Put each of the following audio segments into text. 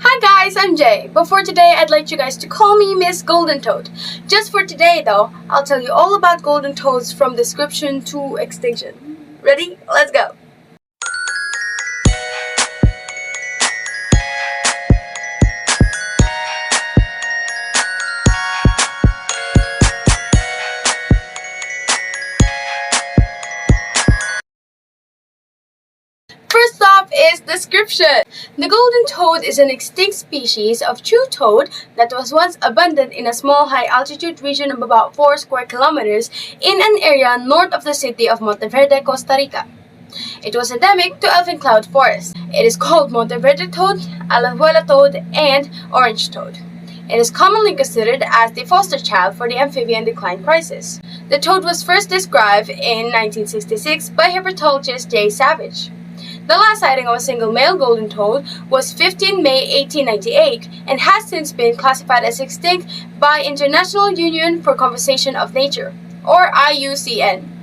Hi guys, I'm Jay, but for today I'd like you guys to call me Miss Golden Toad. Just for today though, I'll tell you all about golden toads from description to extinction. Ready? Let's go! First off is description. The golden toad is an extinct species of true toad that was once abundant in a small high-altitude region of about 4 square kilometers in an area north of the city of Monteverde, Costa Rica. It was endemic to Elfin Cloud Forest. It is called Monteverde toad, Alajuela toad, and orange toad. It is commonly considered as the foster child for the amphibian decline crisis. The toad was first described in 1966 by herpetologist J. Savage. The last sighting of a single male golden toad was 15 May 1898 and has since been classified as extinct by International Union for Conservation of Nature, or IUCN.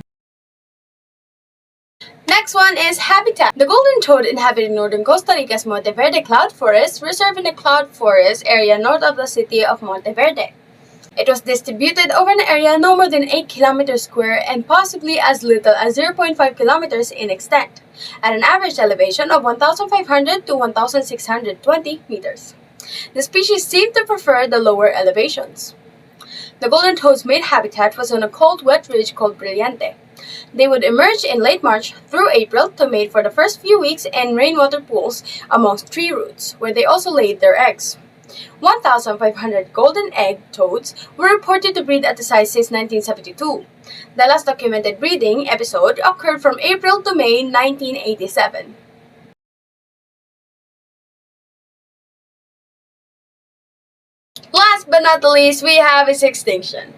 Next one is habitat. The golden toad inhabited northern Costa Rica's Monteverde Cloud Forest Reserve in the Cloud Forest area north of the city of Monteverde. It was distributed over an area no more than 8 kilometers square and possibly as little as 0.5 kilometers in extent, at an average elevation of 1,500 to 1,620 meters. The species seemed to prefer the lower elevations. The golden toad's main habitat was on a cold, wet ridge called Brillante. They would emerge in late March through April to mate for the first few weeks in rainwater pools amongst tree roots, where they also laid their eggs. 1,500 golden egg toads were reported to breed at the site since 1972. The last documented breeding episode occurred from April to May 1987. Last but not the least, we have its extinction.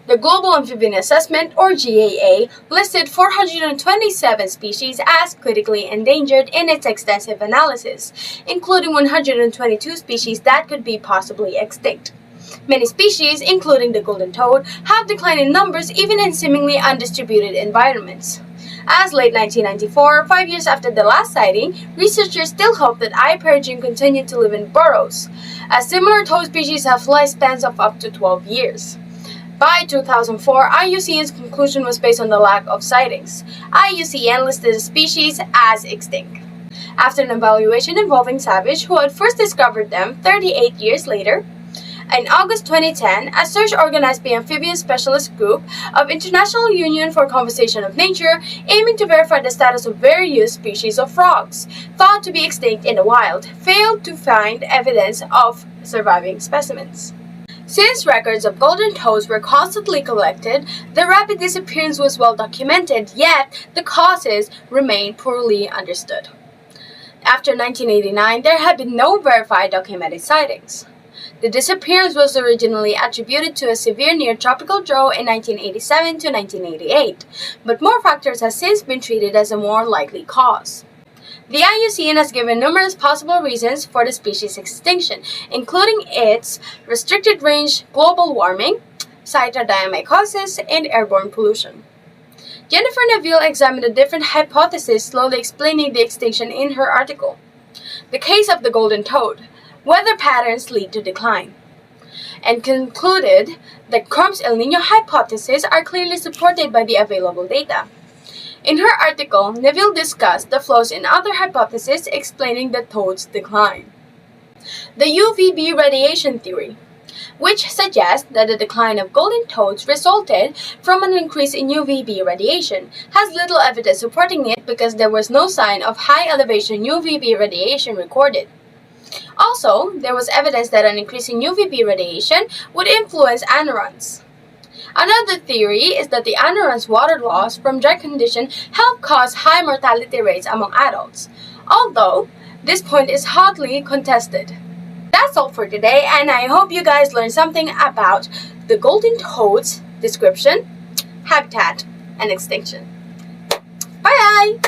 The Global Amphibian Assessment, or GAA, listed 427 species as critically endangered in its extensive analysis, including 122 species that could be possibly extinct. Many species, including the golden toad, have declined in numbers even in seemingly undistributed environments. As late 1994, 5 years after the last sighting, researchers still hope that I. peregrine continued to live in burrows, as similar toad species have lifespans of up to 12 years. By 2004, IUCN's conclusion was based on the lack of sightings. IUCN listed the species as extinct. After an evaluation involving Savage, who had first discovered them 38 years later, in August 2010, a search organized by Amphibian Specialist Group of International Union for Conservation of Nature, aiming to verify the status of various species of frogs, thought to be extinct in the wild, failed to find evidence of surviving specimens. Since records of golden toads were constantly collected, the rapid disappearance was well documented, yet the causes remain poorly understood. After 1989, there had been no verified documented sightings. The disappearance was originally attributed to a severe near-tropical drought in 1987 to 1988, but more factors have since been treated as a more likely cause. The IUCN has given numerous possible reasons for the species extinction, including its restricted range, global warming, cytodiamycosis, and airborne pollution. Jennifer Neville examined the different hypotheses, slowly explaining the extinction in her article. The case of the golden toad, weather patterns lead to decline, and concluded that Crump's El Niño hypothesis are clearly supported by the available data. In her article, Neville discussed the flaws in other hypotheses explaining the toad's decline. The UVB radiation theory, which suggests that the decline of golden toads resulted from an increase in UVB radiation, has little evidence supporting it because there was no sign of high-elevation UVB radiation recorded. Also, there was evidence that an increase in UVB radiation would influence anorons. Another theory is that the anorons' water loss from dry condition help cause high mortality rates among adults, although this point is hotly contested. That's all for today, and I hope you guys learned something about the golden toad's description, habitat, and extinction. Bye!